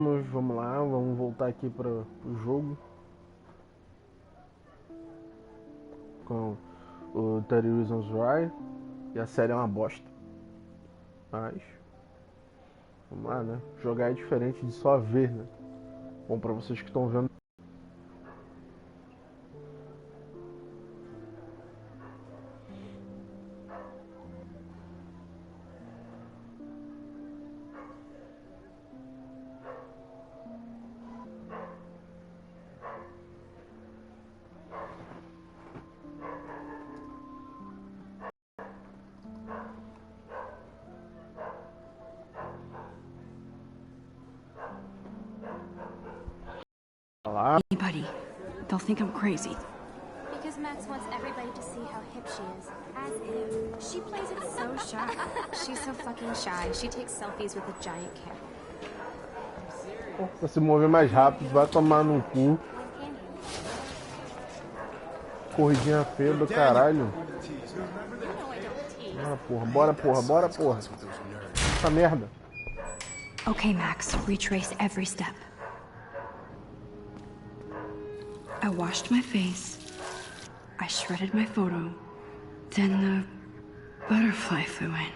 Vamos lá, vamos voltar aqui para o jogo com o 30 Reasons Why. E a série é uma bosta. Mas vamos lá, né? Jogar é diferente de só ver, né? Bom, para vocês que estão vendo. Lá. Anybody, they'll think I'm crazy. Because Max wants everybody to see how hip she is. As if. She plays it so shy. She's so fucking shy. She takes selfies with a giant camera. Pra se mover mais rápido, vai tomar no cu. Corridinha feia do caralho. Ah, porra, bora, porra, bora, porra. Essa merda. Okay, Max, retrace every step. I washed my face. I shredded my photo. Then the butterfly flew in.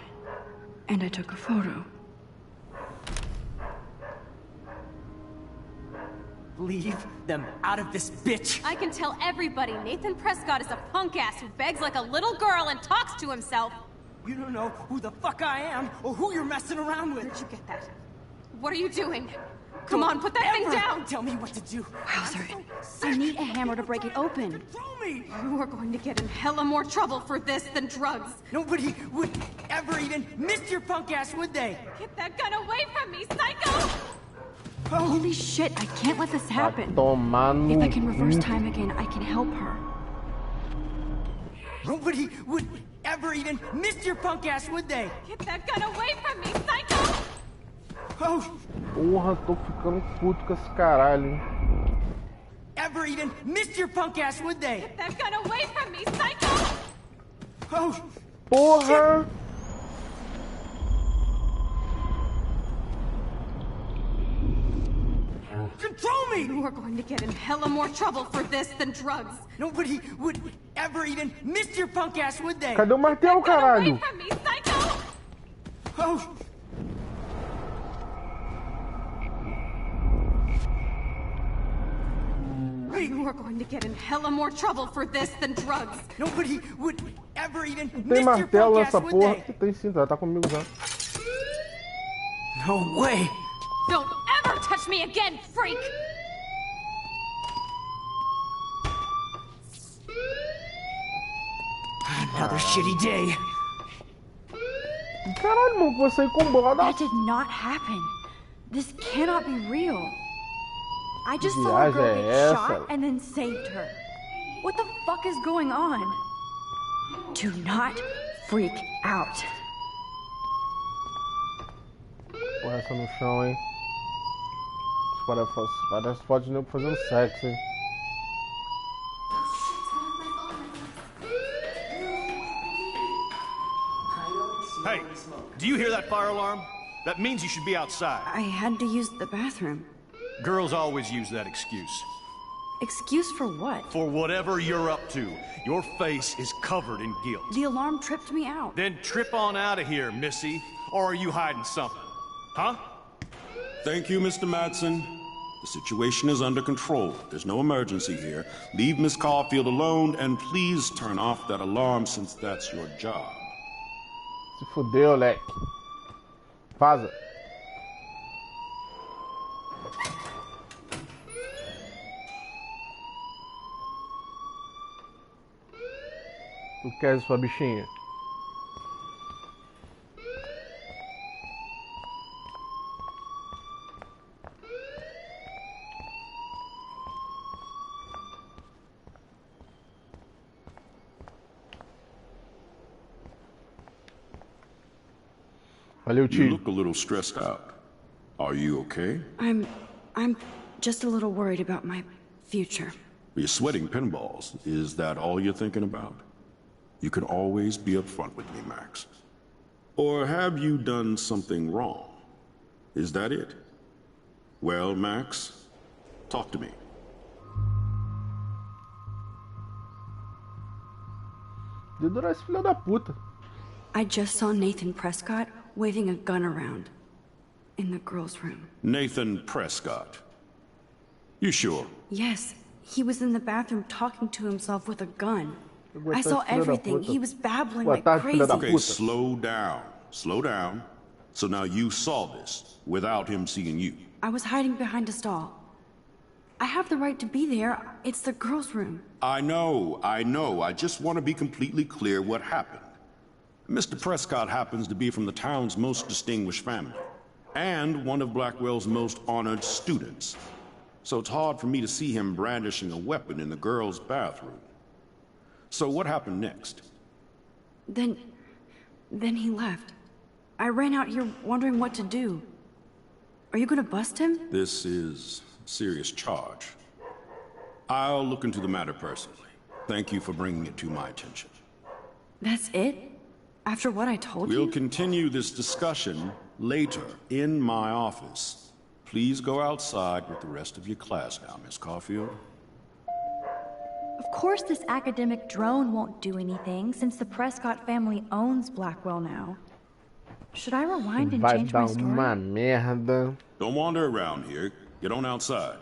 And I took a photo. Leave them out of this bitch! I can tell everybody Nathan Prescott is a punk ass who begs like a little girl and talks to himself. You don't know who the fuck I am or who you're messing around with. Where'd you get that? What are you doing? Come on, put that thing down! Tell me what to do. Wowzer, I need a hammer to break it open. Control me! You are going to get in hella more trouble for this than drugs. Nobody would ever even miss your punk ass, would they? Get that gun away from me, psycho! Holy shit, I can't let this happen. Tomar no If I can reverse cu. time again, I can help her. Nobody would ever even miss your punk ass, would they? Get that gun away from me, psycho! Oh, Porra, tô ficando puto com esse caralho, hein? ever even miss your punk ass, would they? Get that gun away from me, psycho! Oh, Porra! control me! You are going to get in hella more trouble for this than drugs. Nobody would ever even miss your punk ass, would they? Cadê o martelo, Get away caralho? from me, psycho! Oh, You are going to get in hella more trouble for this than drugs. nobody would ever even Tem miss your martelo punk essa ass, would porra? they? Tem sim, tá comigo já. No way! Don't ever touch me again, freak! Another shitty day. Caralho, mano, você ir com bola. That did not happen. This cannot be real. I just saw a viagem girl é get essa? shot and then saved her. What the fuck is going on? Do not freak out. Porra, essa no chão, hein? Parece foto de nego fazendo sexo, hein? Hey, do you hear that fire alarm? That means you should be outside. I had to use the bathroom. Girls always use that excuse. Excuse for what? For whatever you're up to, your face is covered in guilt. The alarm tripped me out. Then trip on out of here, Missy. Or are you hiding something? Huh? Thank you, Mr. Madsen. The situation is under control. There's no emergency here. Leave Miss Caulfield alone, and please turn off that alarm since that's your job. Se fudeu, leque. Vaza. Tu quer sua bichinha? Valeu, You tio. look a little stressed out. Are you okay? I'm just a little worried about my future. You're sweating pinballs. Is that all you're thinking about? You can always be upfront with me, Max. Or have you done something wrong? Is that it? Well, Max, talk to me. Dedurar esse filho da puta. I just saw Nathan Prescott waving a gun around in the girls' room. Nathan Prescott. You sure? Yes, he was in the bathroom talking to himself with a gun. I Esse saw filho da everything. puta. He was babbling Boa like tarde, crazy. filha da Okay, puta. slow down. Slow down. So now you saw this without him seeing you. I was hiding behind a stall. I have the right to be there. It's the girls' room. I know. I just want to be completely clear what happened. Mr. Prescott happens to be from the town's most distinguished family, and one of Blackwell's most honored students. So it's hard for me to see him brandishing a weapon in the girls' bathroom. So what happened next? Then he left. I ran out here wondering what to do. Are you gonna bust him? This is a serious charge. I'll look into the matter personally. Thank you for bringing it to my attention. That's it? After what I told We'll you? continue this discussion later in my office. Please go outside with the rest of your class now, Miss Caulfield. Of course this academic drone won't do anything, since the Prescott family owns Blackwell now. Should I rewind and Vai change dar my story? uma merda. Don't wander around here. Get on outside.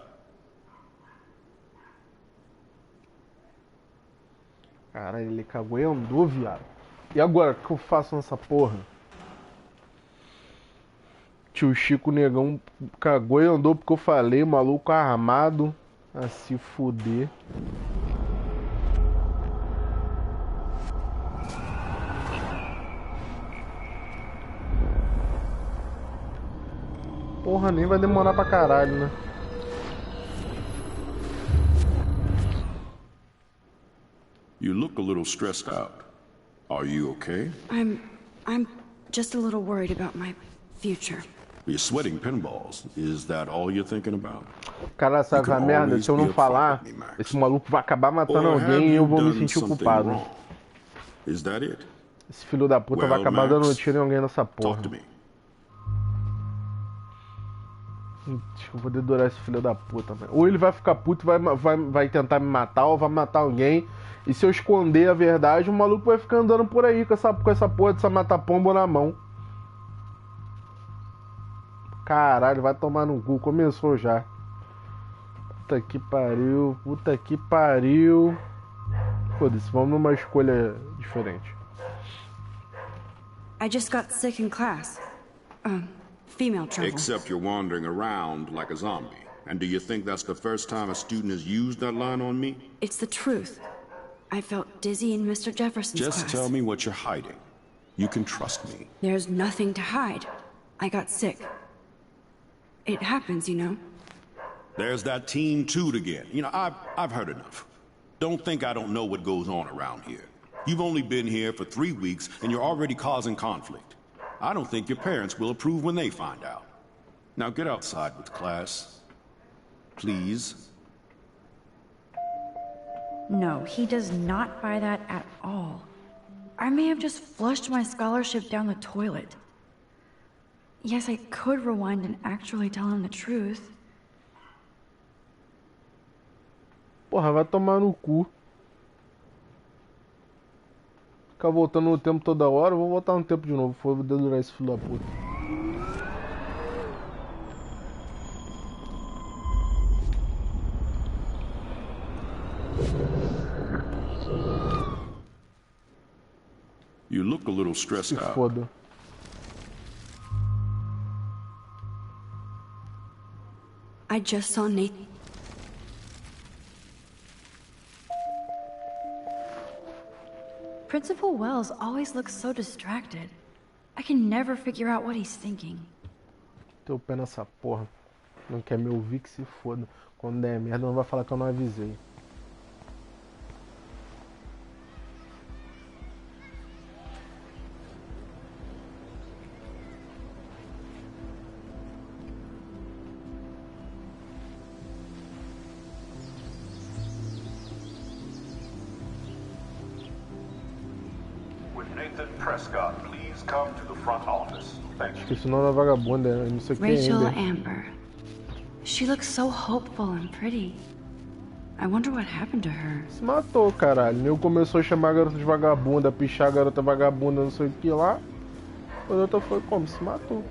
Caralho, ele cagou e andou, viado. E agora, o que eu faço nessa porra? Tio Chico Negão cagou e andou porque eu falei, maluco armado. A se fuder. Porra, nem vai demorar pra caralho, né? You look a little stressed out. Are you okay? I'm just a little worried about my future. You're sweating pinballs. Is that all you're thinking about? Cara, sabe a merda? Se eu não falar, esse maluco vai acabar matando Or have alguém e eu you vou me done sentir something culpado. wrong? Is that it? Esse filho da puta vai Well, acabar Max, dando tiro em alguém nessa porra. Talk to me. Acho que eu vou dedurar esse filho da puta, velho. Ou ele vai ficar puto e vai tentar me matar, ou vai matar alguém. E se eu esconder a verdade, o maluco vai ficar andando por aí com essa porra dessa mata-pomba na mão. Caralho, vai tomar no cu. Começou já. Puta que pariu. Puta que pariu. Foda-se, vamos numa escolha diferente. I just got sick in class. Female trouble. Except you're wandering around like a zombie. And do you think that's the first time a student has used that line on me? It's the truth. I felt dizzy in Mr. Jefferson's Just class. tell me what you're hiding. You can trust me. There's nothing to hide. I got sick. It happens, you know. There's that Team Toot again. You know, I've heard enough. Don't think I don't know what goes on around here. You've only been here for 3 weeks, and you're already causing conflict. I don't think your parents will approve when they find out. Now get outside with class. Please. No, he does not buy that at all. I may have just flushed my scholarship down the toilet. Yes, I could rewind and actually tell him the truth. Porra, vai tomar no cu. Ficar voltando no tempo toda hora, eu vou voltar no tempo de novo. Vou dedurar esse filho da puta. You look a little stressed Se out. foda. I just saw Nathan. Principal Wells always looks so distracted. I can never figure out what he's thinking. Teu pé nessa porra. Não quer me ouvir, que se foda. Quando der merda, não vai falar que eu não avisei. With Nathan Prescott, please come to the front office. Thank you. Esqueci o nome da vagabunda, eu não sei quem Rachel ainda. Amber. She looks so hopeful and pretty. I wonder what happened to her. Se matou, caralho. Nego começou a chamar a garota de vagabunda, pichar a garota vagabunda, não sei o que lá. A garota foi como? Se matou.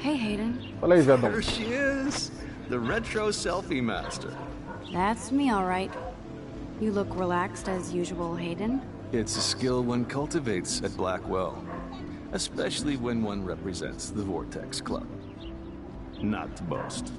Hey, Hayden. Fala aí, Vedão. There she is, the retro selfie master. That's me, all right. You look relaxed as usual, Hayden. It's a skill one cultivates at Blackwell, especially when one represents the Vortex Club. Not to boast.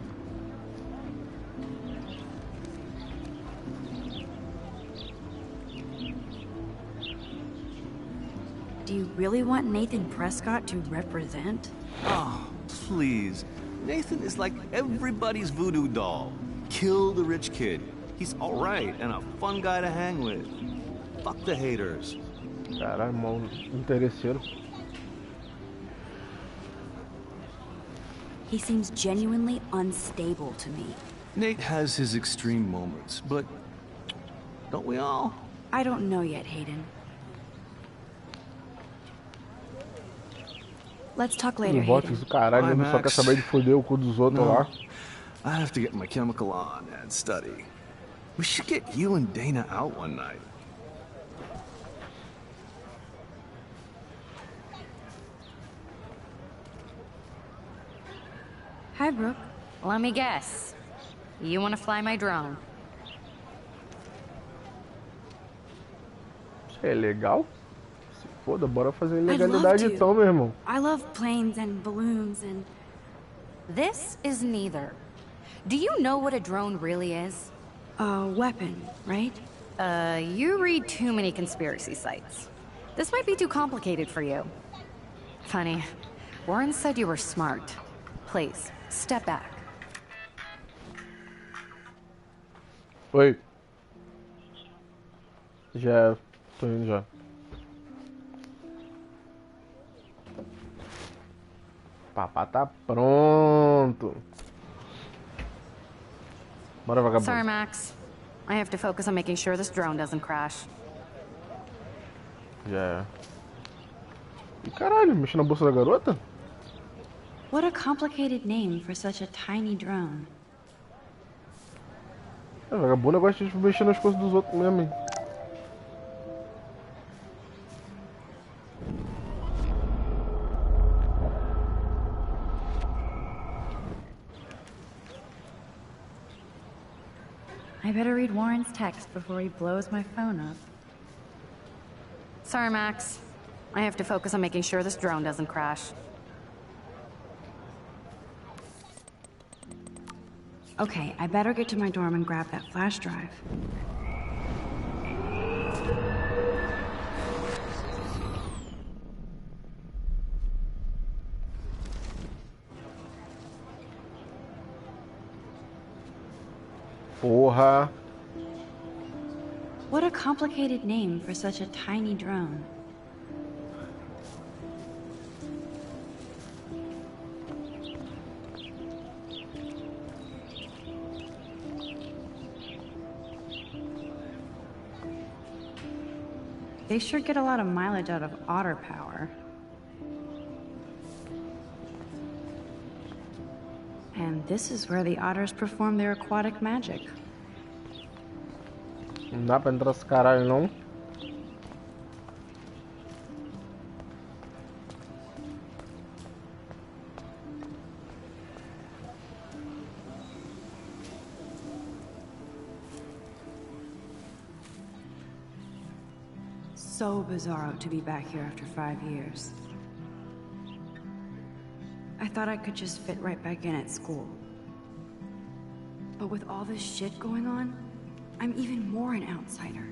Do you really want Nathan Prescott to represent? Oh, please. Nathan is like everybody's voodoo doll. Kill the rich kid. He's alright and a fun guy to hang with. Fuck the haters. Caralho, mal interesseiro. He seems genuinely unstable to me. Nate has his extreme moments, but don't we all? I don't know yet, Hayden. Let's talk later, Votos Hayden. do caralho, ele só quer saber de foder o cu dos outros lá. I have to get my chemical on and study. We should get you and Dana out one night. Hi, Brooke. Let me guess. You want to fly my drone? Isso é legal? Se foda, bora fazer ilegalidade então, meu irmão. I love planes and balloons and... This is neither. Do you know what a drone really is? A weapon, right? You read too many conspiracy sites. This might be too complicated for you. Funny. Warren said you were smart. Please, step back. Oi. Já, tô indo já. Papá tá pronto. Bora, vagabundo. Sorry, Max. I have to focus on making sure this drone doesn't crash. Já é. E caralho, mexi na bolsa da garota? What a complicated name for such a tiny drone. A vagabunda gosta de mexer nas coisas dos outros mesmo, hein? I better read Warren's text before he blows my phone up. Sorry, Max. I have to focus on making sure this drone doesn't crash. Okay, I better get to my dorm and grab that flash drive. Porra. What a complicated name for such a tiny drone. They sure get a lot of mileage out of otter power. And this is where the otters perform their aquatic magic. Não dá pra entrar esse caralho, não. So bizarro to be back here after 5 years. I thought I could just fit right back in at school. But with all this shit going on, I'm even more an outsider.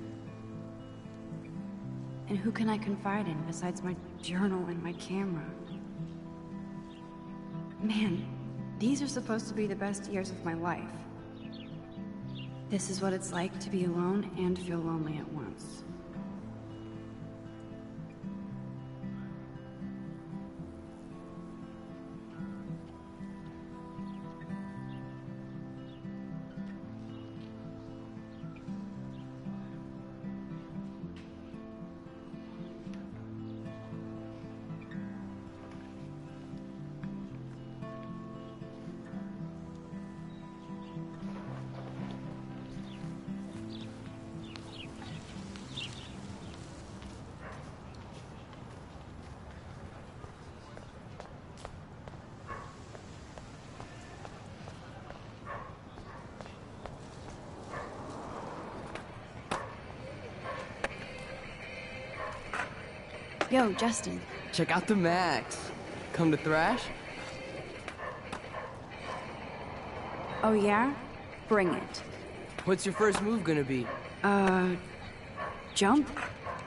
And who can I confide in besides my journal and my camera? Man, these are supposed to be the best years of my life. This is what it's like to be alone and feel lonely at once. Yo, Justin. Check out the Max. Come to thrash? Oh yeah? Bring it. What's your first move gonna be? Jump?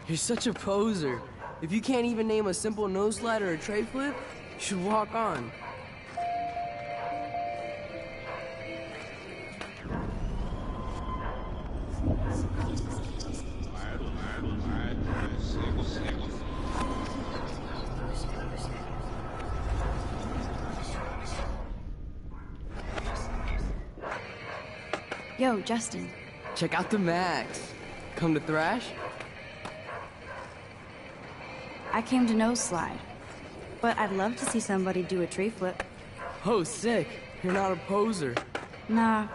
You're such a poser. If you can't even name a simple nose slide or a tray flip, you should walk on. Yo, Justin. Check out the Max. Come to thrash? I came to nose slide. But I'd love to see somebody do a tree flip. Oh, sick. You're not a poser. Nah,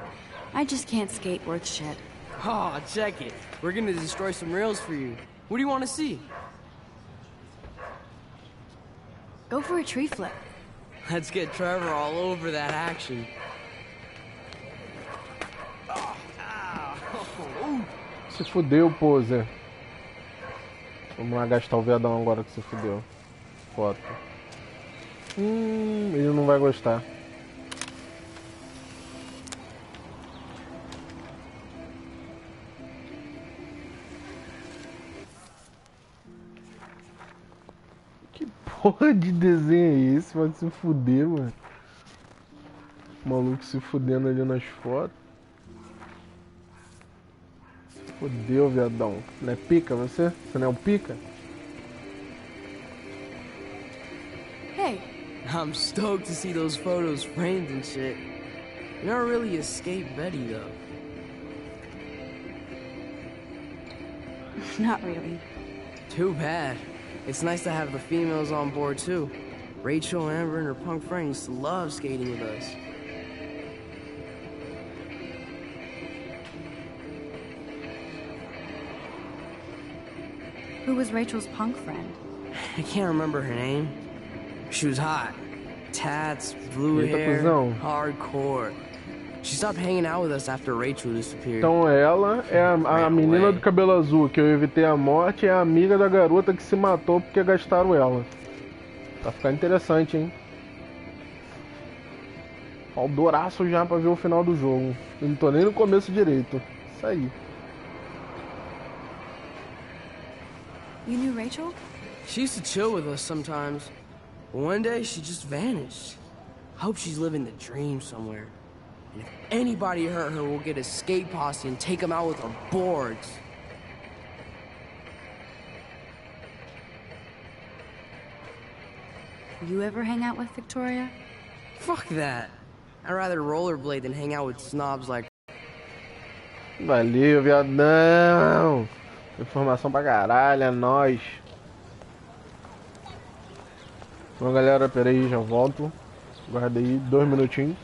I just can't skate worth shit. Oh, check it. We're gonna destroy some rails for you. What do you want to see? Go for a tree flip. Let's get Trevor all over that action. Se fudeu, poser. Vamos lá gastar o viadão agora que se fudeu. Foto. Ele não vai gostar. Que porra de desenho é esse? Vai se fuder, mano. O maluco se fudendo ali nas fotos. Fudeu, viadão. Não é pica você? Você não é um pica? Hey. I'm stoked to see those photos framed and shit. You're not really a skate Betty, though. Not really. Too bad. It's nice to have the females on board, too. Rachel, Amber, and her punk friend used to love skating with us. Who was Rachel's punk friend? I can't remember her name. She was hot. Tats, blue Eita, hair, cuzão. hardcore. She stopped hanging out with us after Rachel disappeared. Então ela é a menina do cabelo azul que eu evitei a morte, é a amiga da garota que se matou porque gastaram ela. Vai ficar interessante, hein? Aldoraço já pra ver o final do jogo. Eu não tô nem no começo direito. Isso aí. You knew Rachel? She used to chill with us sometimes. But one day, she just vanished. I hope she's living the dream somewhere. And if anybody hurt her, we'll get a skate posse and take them out with our boards. You ever hang out with Victoria? Fuck that. I'd rather rollerblade than hang out with snobs like... Valeu, viadão. Informação pra caralho, é nóis. Bom, galera, peraí, já volto. Guarda aí 2 minutinhos.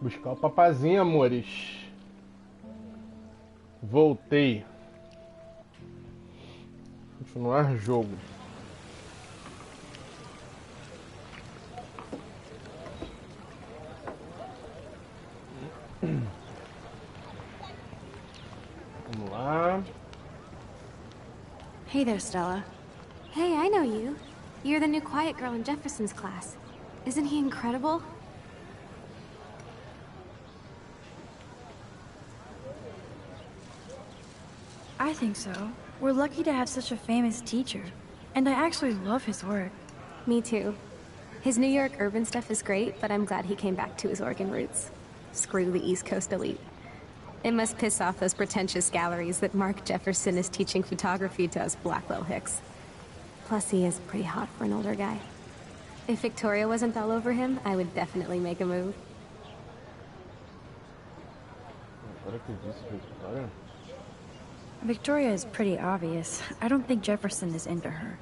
Buscar o papazinho, amores. Voltei. Continuar jogo. Vamos lá. Hey there, Stella. Hey, I know you. You're the new quiet girl in Jefferson's class. Isn't he incredible? I think so. We're lucky to have such a famous teacher. And I actually love his work. Me too. His New York urban stuff is great, but I'm glad he came back to his Oregon roots. Screw the East Coast elite. It must piss off those pretentious galleries that Mark Jefferson is teaching photography to us Blackwell hicks. Plus, he is pretty hot for an older guy. If Victoria wasn't all over him, I would definitely make a move. Victoria is pretty obvious. I don't think Jefferson is into her.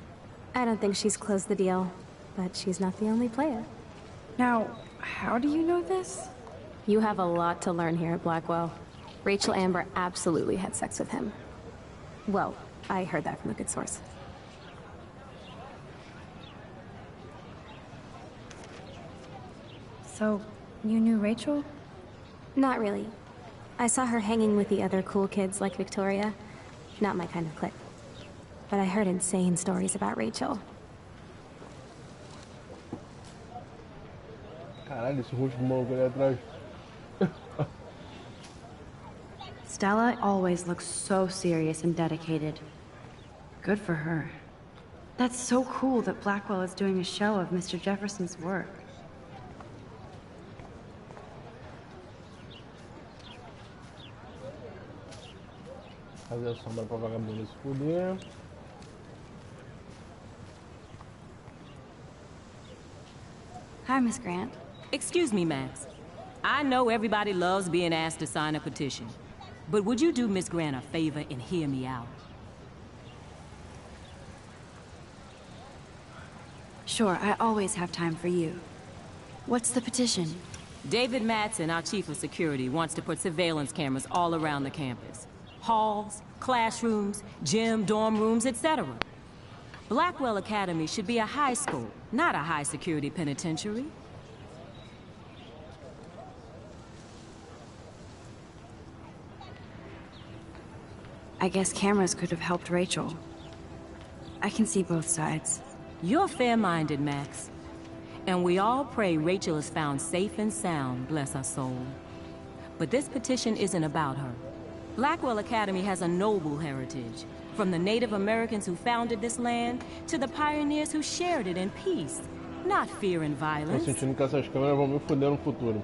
I don't think she's closed the deal, but she's not the only player. Now, how do you know this? You have a lot to learn here at Blackwell. Rachel Amber absolutely had sex with him. Well, I heard that from a good source. So, you knew Rachel? Not really. I saw her hanging with the other cool kids like Victoria. Not my kind of clique. But I heard insane stories about Rachel. Caralho, esse rosto maluco ali atrás. Stella always looks so serious and dedicated. Good for her. That's so cool that Blackwell is doing a show of Mr. Jefferson's work. Fazer a sombra pra vagabundo se fuder. Hi, Miss Grant. Excuse me, Max. I know everybody loves being asked to sign a petition. But would you do Miss Grant a favor and hear me out? Sure, I always have time for you. What's the petition? David Madsen, our chief of security, wants to put surveillance cameras all around the campus. Halls, classrooms, gym, dorm rooms, etc. Blackwell Academy should be a high school, not a high-security penitentiary. I guess cameras could have helped Rachel. I can see both sides. You're fair-minded, Max. And we all pray Rachel is found safe and sound, bless her soul. But this petition isn't about her. Blackwell Academy has a noble heritage, from the Native Americans who founded this land to the pioneers who shared it in peace, not fear and Tô violence. sentindo que essas câmeras vão me foder no futuro.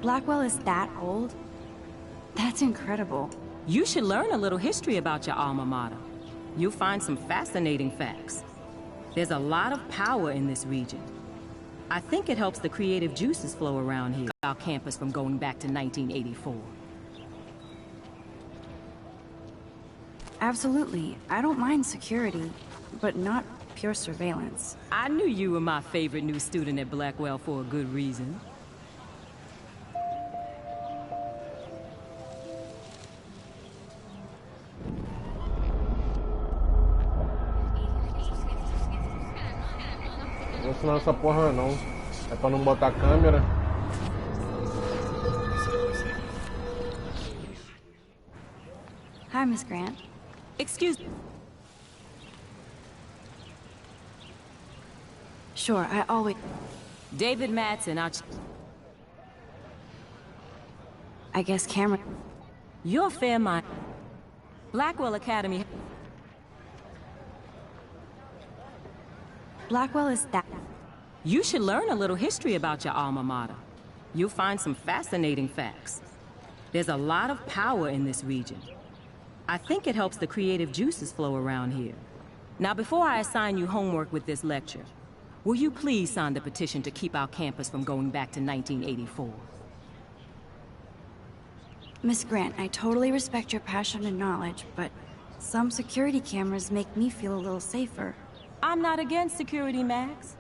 Blackwell is that old? That's incredible. You should learn a little history about your alma mater. You'll find some fascinating facts. There's a lot of power in this region. I think it helps the creative juices flow around here, our campus from going back to 1984. Absolutely. I don't mind security, but not pure surveillance. I knew you were my favorite new student at Blackwell for a good reason. Não vou assinar essa porra não. É pra não botar câmera. Hi, Miss Grant. Excuse me. Sure, I always... David Madsen, our... I guess camera... You're fair-minded. Blackwell Academy... Blackwell is that... You should learn a little history about your alma mater. You'll find some fascinating facts. There's a lot of power in this region. I think it helps the creative juices flow around here. Now, before I assign you homework with this lecture, will you please sign the petition to keep our campus from going back to 1984? Miss Grant, I totally respect your passion and knowledge, but some security cameras make me feel a little safer. I'm not against security, Max.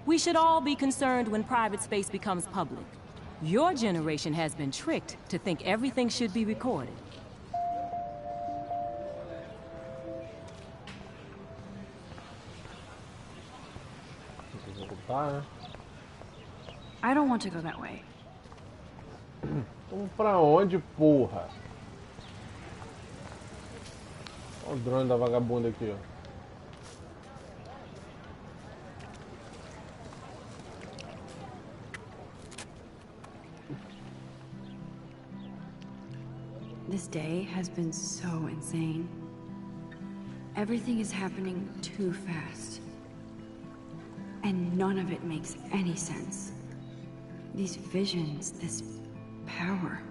We should all be concerned when private space becomes public. Your generation has been tricked to think everything should be recorded. I don't want to go that way. Vamos pra onde, porra? Olha o drone da vagabunda aqui, ó. This day has been so insane. Everything is happening too fast. And none of it makes any sense. These visions, this power.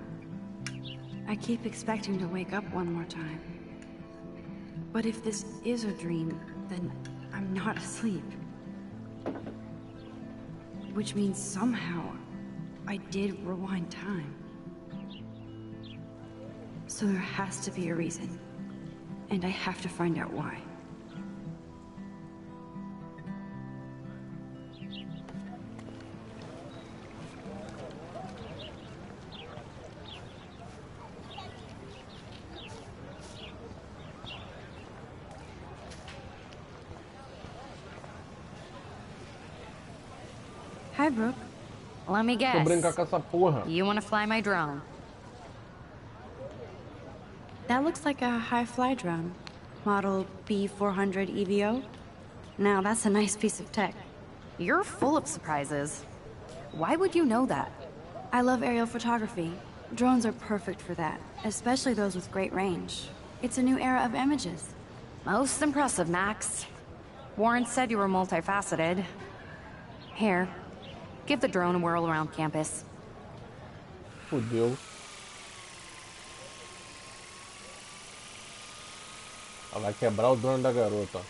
I keep expecting to wake up one more time. But if this is a dream, then I'm not asleep. Which means somehow I did rewind time. So there has to be a reason. And I have to find out why. Hi, Brooke. Let me Deixa eu guess. brincar com essa porra. You want to fly my drone? That looks like a high-fly drone. Model B400 EVO. Now, that's a nice piece of tech. You're full of surprises. Why would you know that? I love aerial photography. Drones are perfect for that, especially those with great range. It's a new era of images. Most impressive, Max. Warren said you were multifaceted. Here, give the drone a whirl around campus. Fudeu. Ela vai quebrar o drone da garota.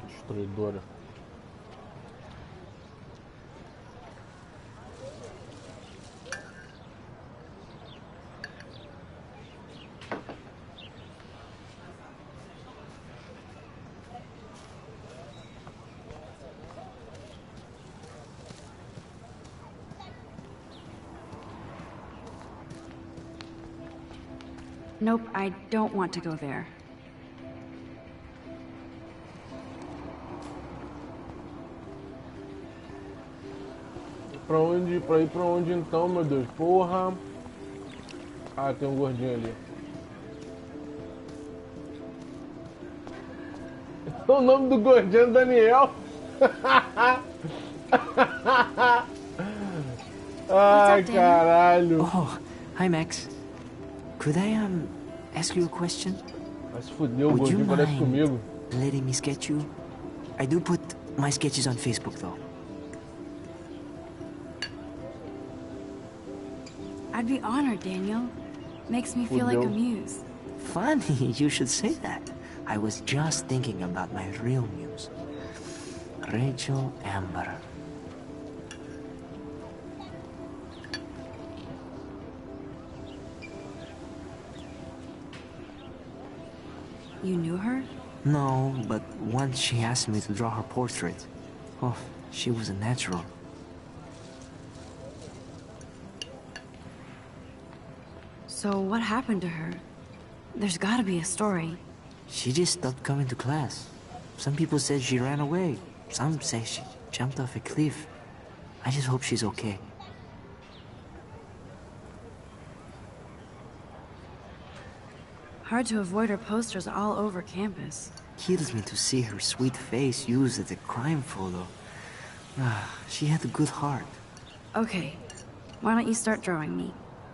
Destruidora. Nope, I don't want to go there. Pra onde? Pra ir pra onde então, meu Deus? Porra! Ah, tem um gordinho ali. O nome do gordinho é Daniel. Ai, caralho. Oh, hi Max. Could I ask you a question? Vai se fuder, o gordinho parece comigo. Letting me sketch you? I do put my sketches on Facebook though. I'd be honored, Daniel. Makes me feel like a muse. Funny, you should say that. I was just thinking about my real muse. Rachel Amber. You knew her? No, but once she asked me to draw her portrait. Oh, she was a natural. So what happened to her? There's gotta be a story. She just stopped coming to class. Some people said she ran away. Some say she jumped off a cliff. I just hope she's okay. Hard to avoid her posters all over campus. Kills me to see her sweet face used as a crime photo. She had a good heart. Okay, why don't you start drawing me?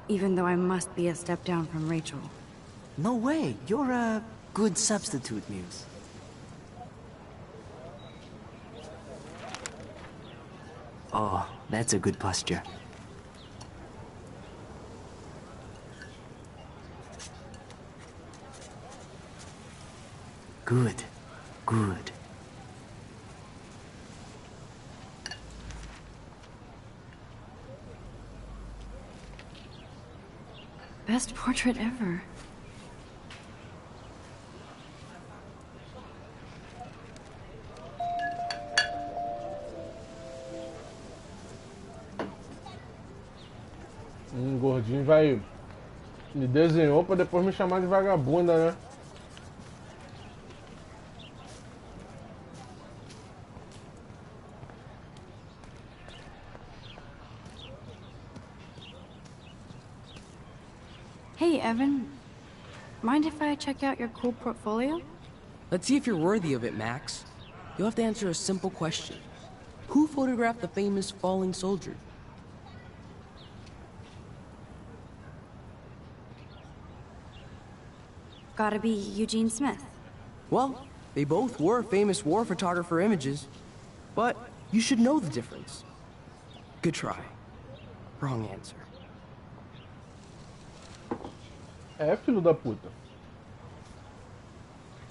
Even though I must be a step down from Rachel. No way, you're a good substitute, Muse. Oh, that's a good posture. Good. Good. Best portrait ever. Gordinho vai... Me desenhou pra depois me chamar de vagabunda, né? Hey, Evan. Mind if I check out your cool portfolio? Let's see if you're worthy of it, Max. You'll have to answer a simple question. Who photographed the famous falling soldier? Gotta be Eugene Smith. Well, they both were famous war photographer images, but you should know the difference. Good try. Wrong answer. É, filho da puta.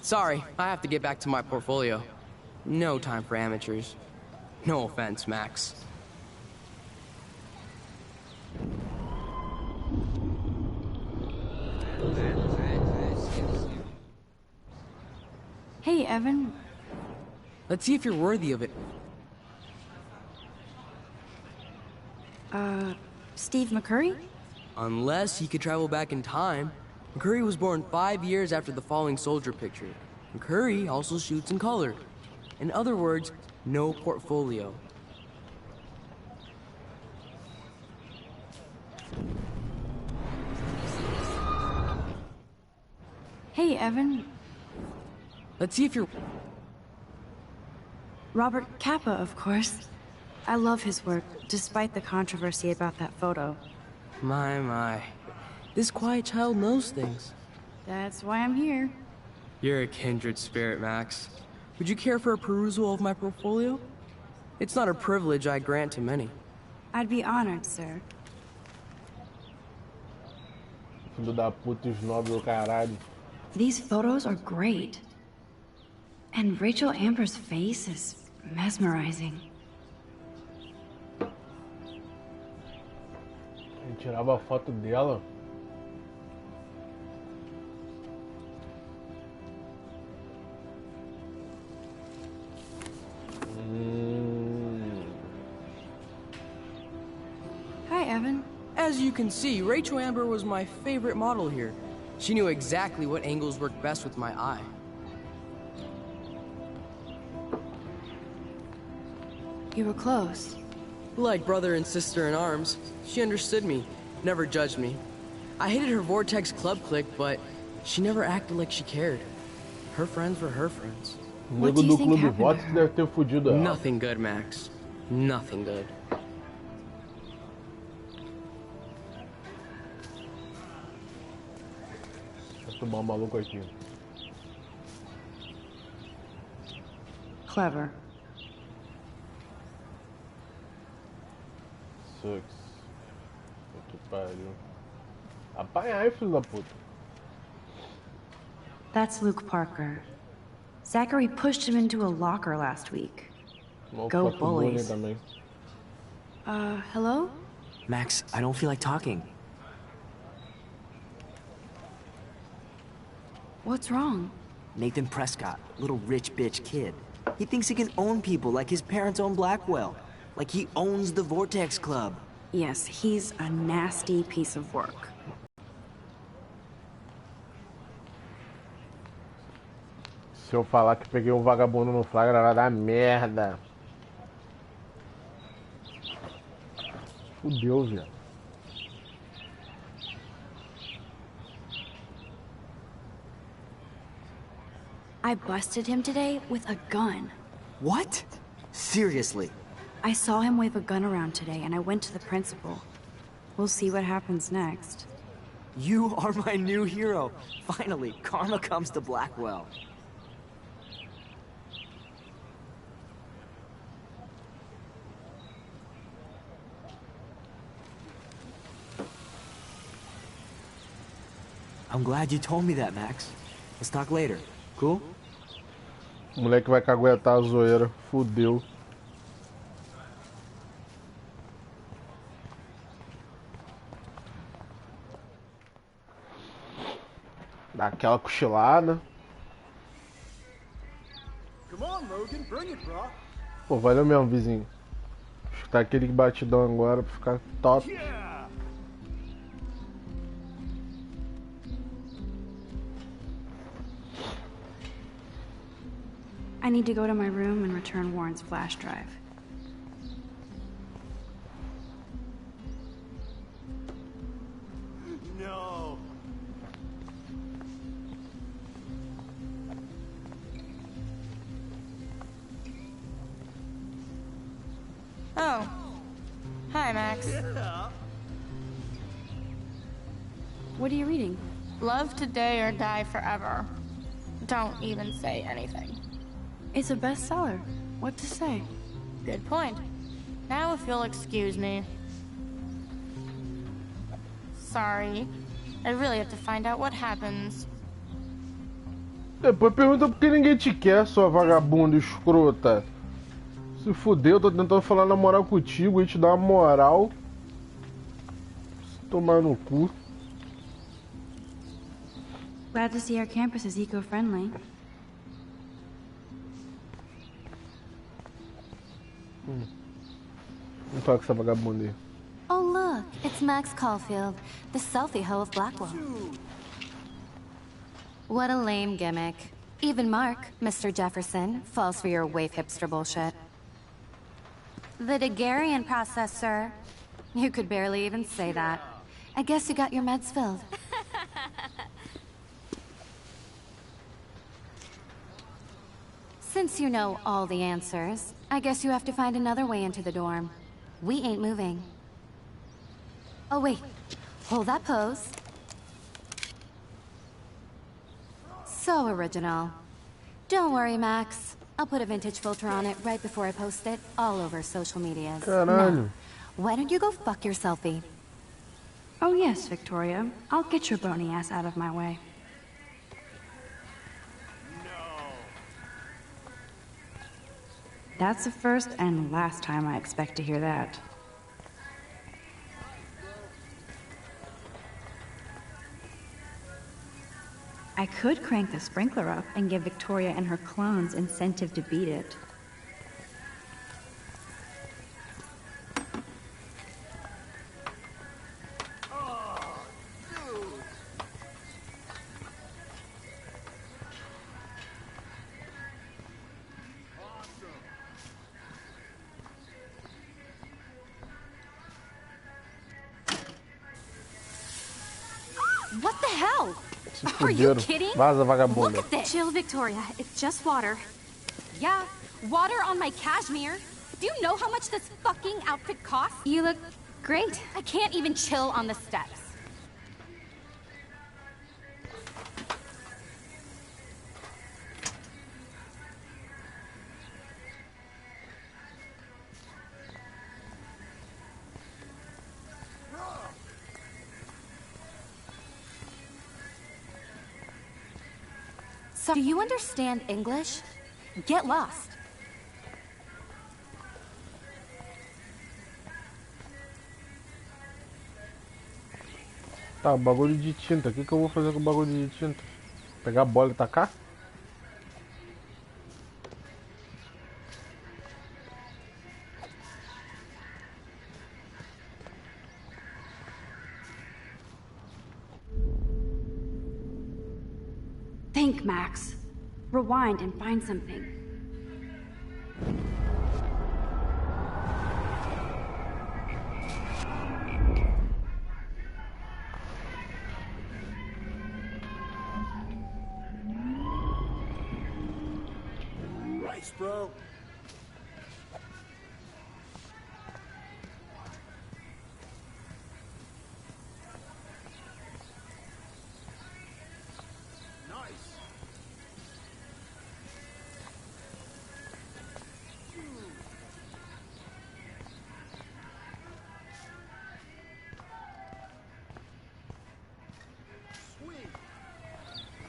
Sorry, I have to get back to my portfolio. No time for amateurs. No offense, Max. Hey, Evan. Let's see if you're worthy of it. Steve McCurry? Unless he could travel back in time. McCurry was born 5 years after the falling soldier picture. McCurry also shoots in color. In other words, no portfolio. Hey, Evan. Let's see if you're... Robert Capa, of course. I love his work, despite the controversy about that photo. My. This quiet child knows things. That's why I'm here. You're a kindred spirit, Max. Would you care for a perusal of my portfolio? It's not a privilege I grant to many. I'd be honored, sir. Filho da puta, snob do caralho. These photos are great. And Rachel Amber's face is mesmerizing. Eu tirava a foto dela. Hi, Evan. As you can see, Rachel Amber was my favorite model here. She knew exactly what angles worked best with my eye. You were close. Like brother and sister in arms, she understood me, never judged me. I hated her Vortex Club clique, but she never acted like she cared. Her friends were her friends. O nego do Clube Votos deve ter fudido ela. Nothing good, Max. Nothing good. Vou tomar um maluco aqui. Clever. Sucks. Que pariu. Apanha aí, filho da puta. That's Luke Parker. Zachary pushed him into a locker last week. Go bullies. Hello? Max, I don't feel like talking. What's wrong? Nathan Prescott, little rich bitch kid. He thinks he can own people like his parents own Blackwell. Like he owns the Vortex Club. Yes, he's a nasty piece of work. Se eu falar que peguei um vagabundo no flagra, vai dar merda. Fudeu, velho. I busted him today with a gun. What? Seriously? I saw him wave a gun around today, and I went to the principal. We'll see what happens next. You are my new hero. Finally, karma comes to Blackwell. I'm glad you told me that, Max. Let's talk later. Cool? O moleque vai caguetar a zoeira. Fudeu. Dá aquela cochilada. Come on, Logan, bring it, bro. Pô, valeu mesmo, vizinho. Escutar aquele batidão agora pra ficar top. Yeah. I need to go to my room and return Warren's flash drive. No. Oh. Hi, Max. Yeah. What are you reading? Love today or die forever. Don't even say anything. It's a bestseller. What to say? Good point. Now if you'll excuse me. Sorry. I really have to find out what happens. Depois pergunta por que ninguém te quer, sua vagabunda escrota. Se fudeu, tô tentando falar na moral contigo e te dar uma moral. Se tomar no cu. Glad to see our campus is eco-friendly. Não fala com essa vagabunda aí. Oh look, it's Max Caulfield, the selfie hoe of Blackwell. What a lame gimmick. Even Mark, Mr. Jefferson, falls for your wave hipster bullshit. The Daguerrean process, sir. You could barely even say that. I guess you got your meds filled. Since you know all the answers, I guess you have to find another way into the dorm. We ain't moving. Oh wait, hold that pose. So original. Don't worry, Max. I'll put a vintage filter on it right before I post it all over social medias. Caralho. Now, why don't you go fuck your selfie? Oh yes, Victoria. I'll get your bony ass out of my way. That's the first and last time I expect to hear that. I could crank the sprinkler up and give Victoria and her clones incentive to beat it. What the hell? Se Are you fuderam. kidding? Vaza, vagabunda. Look at this. Chill, Victoria. It's just water. Yeah, water on my cashmere. Do you know how much this fucking outfit costs? You look great. I can't even chill on the steps. So, do you understand English? Get lost. Tá, bagulho de tinta. O que eu vou fazer com o bagulho de tinta? Pegar a bola e tacar? Think, Max. Rewind and find something. Nice, bro.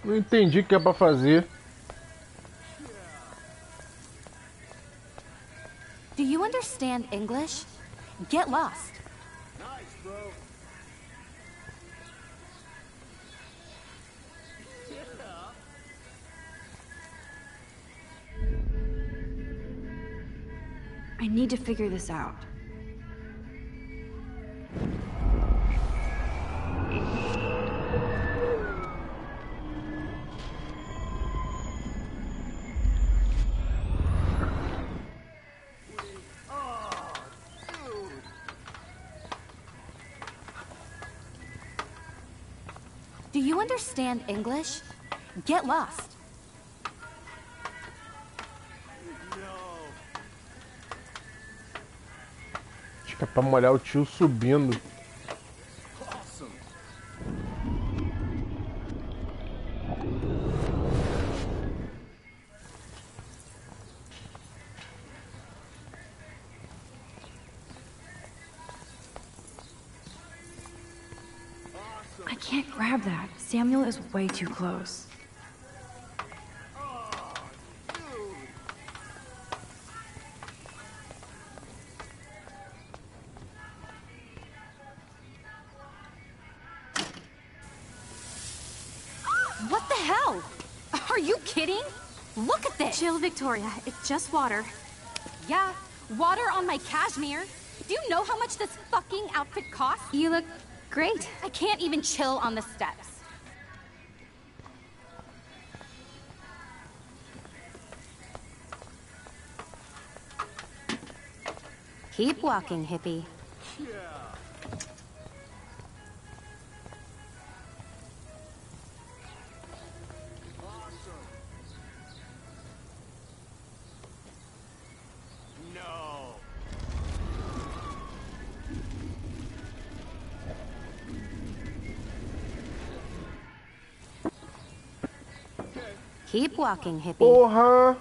Não entendi o que é pra fazer. understand English? Get lost. Nice, bro. I need to figure this out. Do you understand English? Get lost. Acho que é pra molhar o tio subindo. I can't grab that. Samuel is way too close. What the hell? Are you kidding? Look at this! Chill, Victoria. It's just water. Yeah, water on my cashmere. Do you know how much this fucking outfit costs? You look great. I can't even chill on the steps. Keep walking, hippie. Keep walking, hippie. Porra!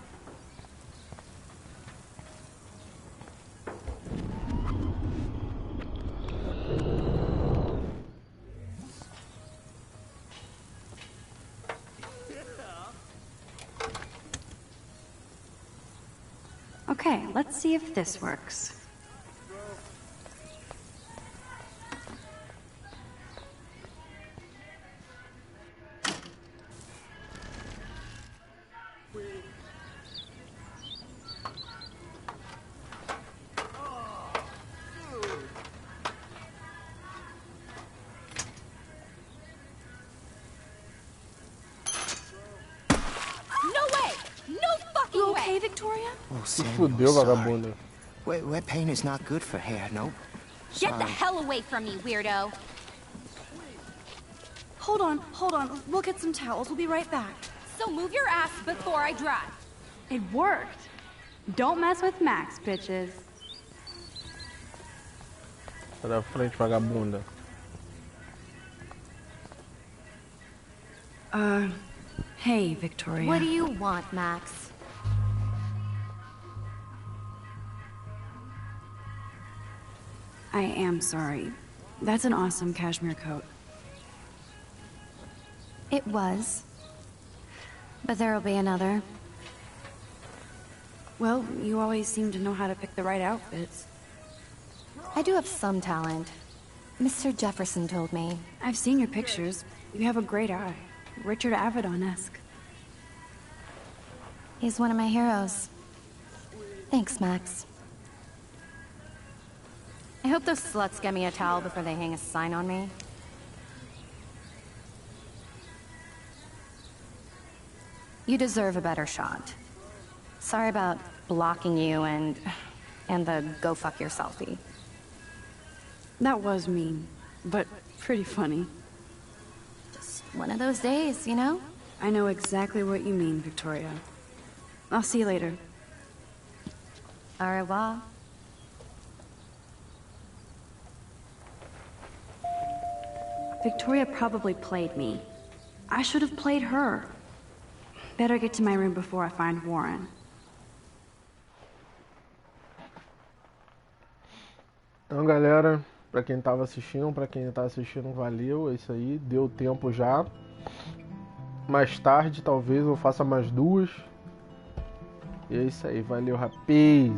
Okay, let's see if this works. Se fudeu, vagabunda. Wet paint is not good for hair, nope. Get the hell away from me, weirdo! Hold on. We'll get some towels. We'll be right back. So move your ass before I drive. It worked. Don't mess with Max, bitches. Sai da frente, vagabunda. Hey, Victoria. What do you want, Max? I am sorry. That's an awesome cashmere coat. It was. But there'll be another. Well, you always seem to know how to pick the right outfits. I do have some talent. Mr. Jefferson told me. I've seen your pictures. You have a great eye. Richard Avedon-esque. He's one of my heroes. Thanks, Max. I hope those sluts get me a towel before they hang a sign on me. You deserve a better shot. Sorry about blocking you and the go fuck your selfie. That was mean, but pretty funny. Just one of those days, you know? I know exactly what you mean, Victoria. I'll see you later. Au revoir. Victoria probably played me. I should have played her. Better get to my room before I find Warren. Então, galera, pra quem tava assistindo, valeu, é isso aí, deu tempo já. Mais tarde, talvez, eu faça mais duas. E é isso aí, valeu, rapaz!